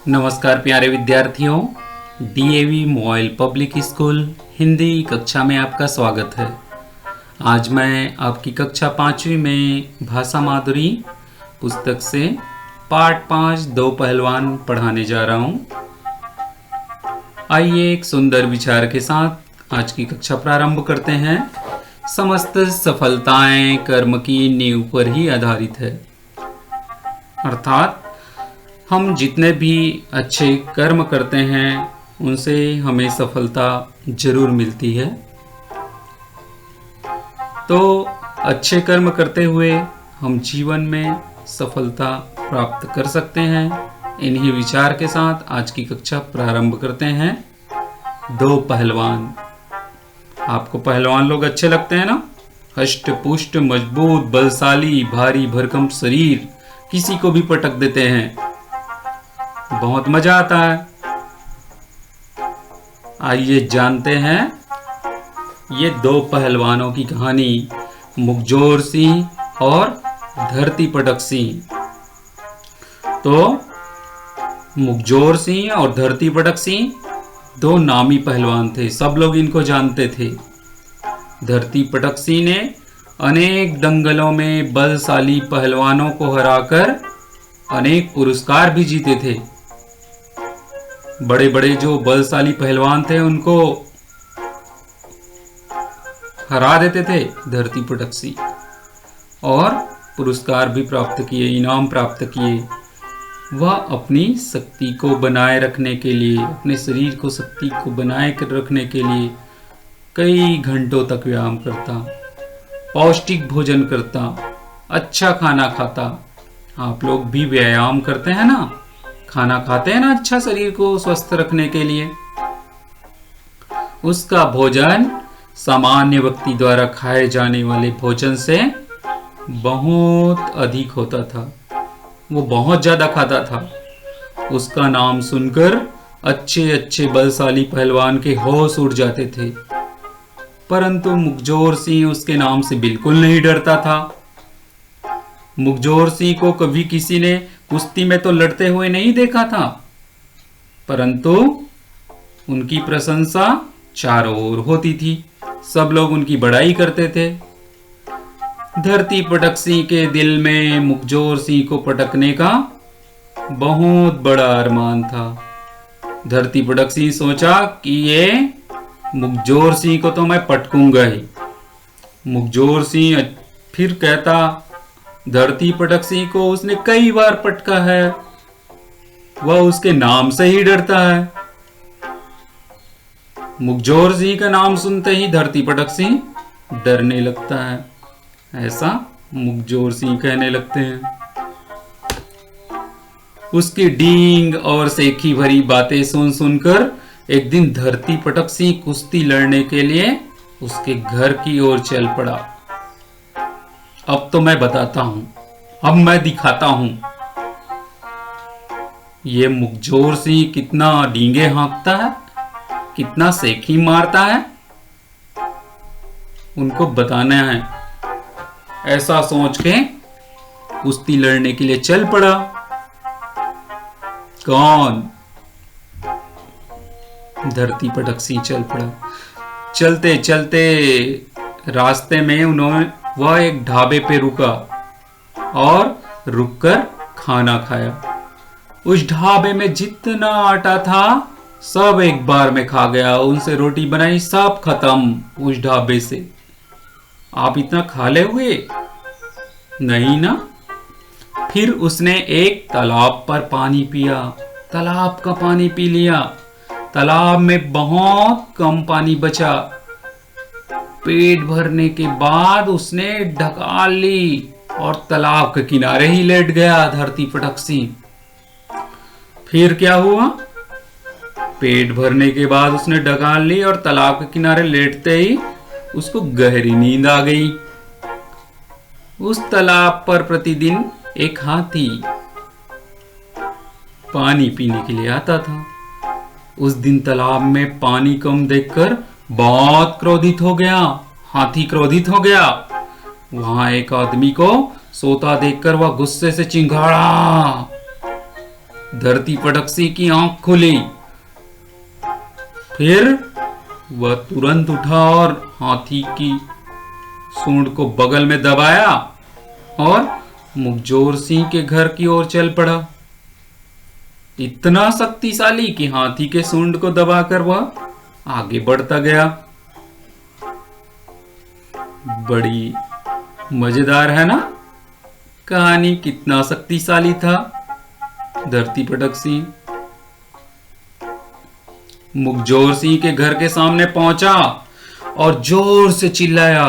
नमस्कार प्यारे विद्यार्थियों, DAV mobile public school Hindi कक्षा में आपका स्वागत है। आज मैं आपकी कक्षा 5वीं में भाषा माधुरी पुस्तक से पाठ 5 दो पहलवान पढ़ाने जा रहा हूँ। आइए एक सुंदर विचार के साथ आज की कक्षा प्रारंभ करते हैं। समस्त सफलताएं कर्म की नींव पर ही आधारित है, अर्थात हम जितने भी अच्छे कर्म करते हैं उनसे हमें सफलता जरूर मिलती है। तो अच्छे कर्म करते हुए हम जीवन में सफलता प्राप्त कर सकते हैं। इन्हीं विचार के साथ आज की कक्षा प्रारंभ करते हैं। दो पहलवान। आपको पहलवान लोग अच्छे लगते हैं ना? हष्ट पुष्ट मजबूत बलशाली भारी भरकम शरीर, किसी को भी पटक देते हैं, बहुत मजा आता है। आइए जानते हैं ये दो पहलवानों की कहानी, मुखजोर सिंह और धरती पटक सिंह। तो मुखजोर सिंह और धरती पटक सिंह दो नामी पहलवान थे, सब लोग इनको जानते थे। धरती पटक सिंह ने अनेक दंगलों में बलशाली पहलवानों को हराकर अनेक पुरस्कार भी जीते थे। बड़े बड़े जो बलशाली पहलवान थे उनको हरा देते थे धरती पटक सिंह और पुरस्कार भी प्राप्त किए, इनाम प्राप्त किए। वह अपनी शक्ति को बनाए रखने के लिए, अपने शरीर को शक्ति को बनाए कर रखने के लिए कई घंटों तक व्यायाम करता, पौष्टिक भोजन करता, अच्छा खाना खाता। आप लोग भी व्यायाम करते हैं ना, खाना खाते हैं ना अच्छा शरीर को स्वस्थ रखने के लिए। उसका भोजन सामान्य व्यक्ति द्वारा खाए जाने वाले भोजन से बहुत अधिक होता था। वो बहुत ज्यादा खाता था। उसका नाम सुनकर अच्छे अच्छे बलशाली पहलवान के होश उड़ जाते थे, परंतु मुखजोर सिंह उसके नाम से बिल्कुल नहीं डरता था। मुखजोर सिंह को कभी किसी ने कुश्ती में तो लड़ते हुए नहीं देखा था, परंतु उनकी प्रशंसा चारों ओर होती थी, सब लोग उनकी बड़ाई करते थे। धरती पटक सिंह के दिल में मुखजोर सिंह को पटकने का बहुत बड़ा अरमान था। धरती पटक सिंह सोचा कि ये मुखजोर सिंह को तो मैं पटकूंगा ही। मुखजोर सिंह फिर कहता धरती पटक सिंह को उसने कई बार पटका है, वह उसके नाम से ही डरता है। मुखजोर सिंह का नाम सुनते ही धरती पटक सिंह डरने लगता है, ऐसा मुखजोर सिंह कहने लगते हैं। उसकी डींग और सेखी भरी बातें सुन सुनकर एक दिन धरती पटक सिंह कुश्ती लड़ने के लिए उसके घर की ओर चल पड़ा। अब तो मैं बताता हूं, अब मैं दिखाता हूं ये मुखजोर सिंह कितना डींगे हाँकता है, कितना सेखी मारता है, उनको बताना है। ऐसा सोच के कुश्ती लड़ने के लिए चल पड़ा। कौन? धरती पटक सिंह चल पड़ा। चलते चलते रास्ते में वह एक ढाबे पे रुका और रुककर खाना खाया। उस ढाबे में जितना आटा था सब एक बार में खा गया। उनसे रोटी बनाई, सब खत्म उस ढाबे से। आप इतना खा ले हुए? नहीं ना। फिर उसने एक तालाब पर पानी पिया, तालाब का पानी पी लिया। तालाब में बहुत कम पानी बचा। पेट भरने के बाद उसने ढकाल ली और तालाब के किनारे ही लेट गया धरती पटक सिंह। फिर क्या हुआ? पेट भरने के बाद उसने ढकाल ली और तालाब के किनारे लेटते ही उसको गहरी नींद आ गई। उस तालाब पर प्रतिदिन एक हाथी पानी पीने के लिए आता था। उस दिन तालाब में पानी कम देखकर बहुत क्रोधित हो गया, हाथी क्रोधित हो गया। वहां एक आदमी को सोता देखकर वह गुस्से से चिंघाड़ा, धरती पटकसी की आंख खुली। फिर वह तुरंत उठा और हाथी की सूंड को बगल में दबाया और मुखजोर सिंह के घर की ओर चल पड़ा। इतना शक्तिशाली कि हाथी के सूंड को दबाकर वह आगे बढ़ता गया। बड़ी मजेदार है ना कहानी? कितना शक्तिशाली था धरती पटक सिंह। मुखजोर सिंह के घर के सामने पहुंचा और जोर से चिल्लाया,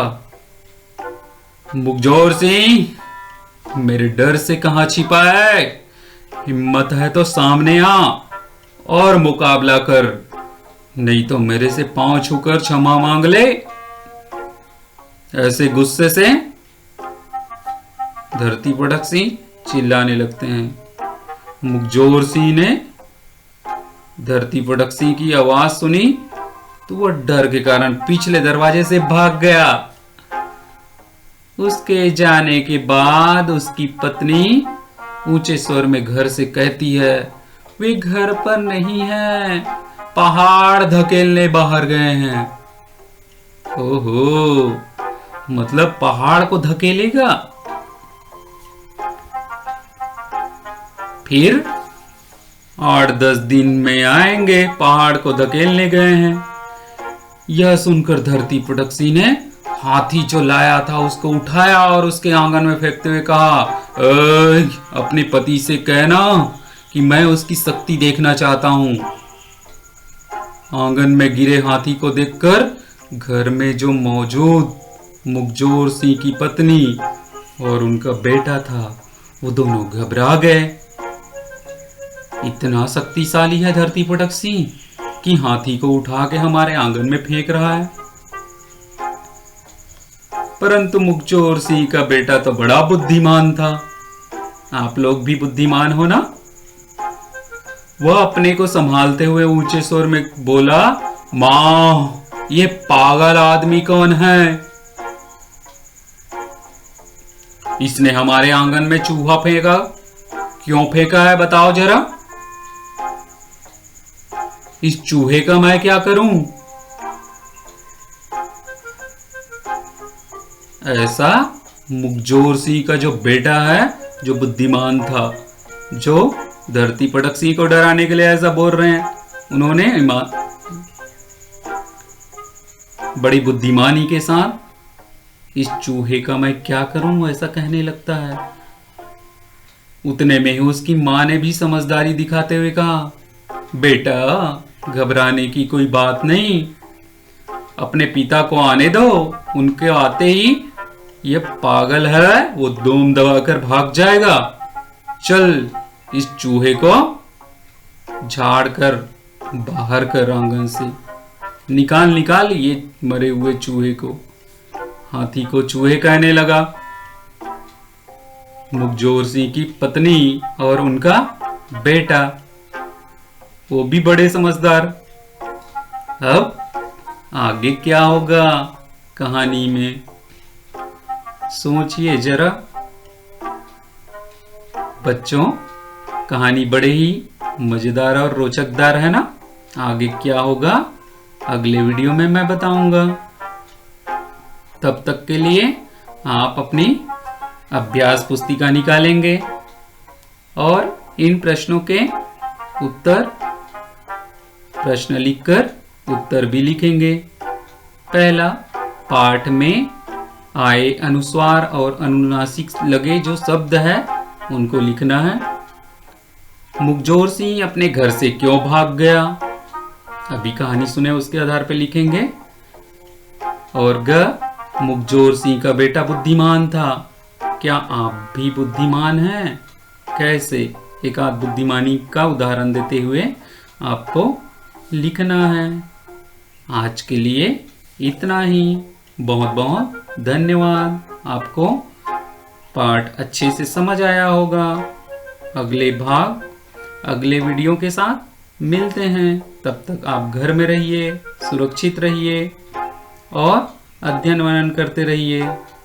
मुखजोर सिंह, मेरे डर से कहां छिपा है? हिम्मत है तो सामने आ और मुकाबला कर, नहीं तो मेरे से पांव छूकर क्षमा मांग ले। ऐसे गुस्से से धरती पटक सिंह चिल्लाने लगते हैं। मुखजोर सिंह ने धरती पटक सिंह की आवाज सुनी तो वह डर के कारण पिछले दरवाजे से भाग गया। उसके जाने के बाद उसकी पत्नी ऊंचे स्वर में घर से कहती है, वे घर पर नहीं है, पहाड़ धकेलने बाहर गए हैं। ओहो, मतलब पहाड़ को धकेलेगा। फिर 8-10 दिन में आएंगे, पहाड़ को धकेलने गए हैं। यह सुनकर धरती पटक सिंह ने हाथी जो लाया था उसको उठाया और उसके आंगन में फेंकते हुए कहा, अपने पति से कहना कि मैं उसकी शक्ति देखना चाहता हूं। आंगन में गिरे हाथी को देखकर घर में जो मौजूद मुखजोर सिंह की पत्नी और उनका बेटा था वो दोनों घबरा गए। इतना शक्तिशाली है धरती पटक सिंह कि हाथी को उठा के हमारे आंगन में फेंक रहा है। परंतु मुखजोर सिंह का बेटा तो बड़ा बुद्धिमान था। आप लोग भी बुद्धिमान हो ना? वह अपने को संभालते हुए ऊंचे स्वर में बोला, मां, ये पागल आदमी कौन है? इसने हमारे आंगन में चूहा फेंका। क्यों फेंका है बताओ जरा। इस चूहे का मैं क्या करूं? ऐसा मुखजोर सिंह का जो बेटा है, जो बुद्धिमान था, जो धरती पटक सिंह को डराने के लिए ऐसा बोल रहे हैं, उन्होंने बड़ी बुद्धिमानी के साथ इस चूहे का मैं क्या करूं ऐसा कहने लगता है। उतने में ही उसकी मां ने भी समझदारी दिखाते हुए कहा, बेटा, घबराने की कोई बात नहीं, अपने पिता को आने दो। उनके आते ही ये पागल है वो दम दबाकर भाग जाएगा। चल इस चूहे को झाड़ कर बाहर कर, आंगन से निकाल ये मरे हुए चूहे को। हाथी को चूहे कहने लगा। मुखजोर सिंह की पत्नी और उनका बेटा वो भी बड़े समझदार। अब आगे क्या होगा कहानी में, सोचिए जरा। बच्चों, कहानी बड़े ही मजेदार और रोचकदार है ना? आगे क्या होगा अगले वीडियो में मैं बताऊंगा। तब तक के लिए आप अपनी अभ्यास पुस्तिका निकालेंगे और इन प्रश्नों के उत्तर प्रश्न लिखकर उत्तर भी लिखेंगे। पहला, पाठ में आए अनुस्वार और अनुनासिक लगे जो शब्द है उनको लिखना है। मुखजोर सिंह अपने घर से क्यों भाग गया, अभी कहानी सुने उसके आधार पर लिखेंगे। और मुखजोर सिंह का बेटा बुद्धिमान था। क्या आप भी बुद्धिमान हैं? कैसे? एक आध बुद्धिमानी का उदाहरण देते हुए आपको लिखना है। आज के लिए इतना ही। बहुत बहुत धन्यवाद। आपको पाठ अच्छे से समझ आया होगा। अगले भाग अगले वीडियो के साथ मिलते हैं। तब तक आप घर में रहिए, सुरक्षित रहिए और अध्ययन मनन करते रहिए।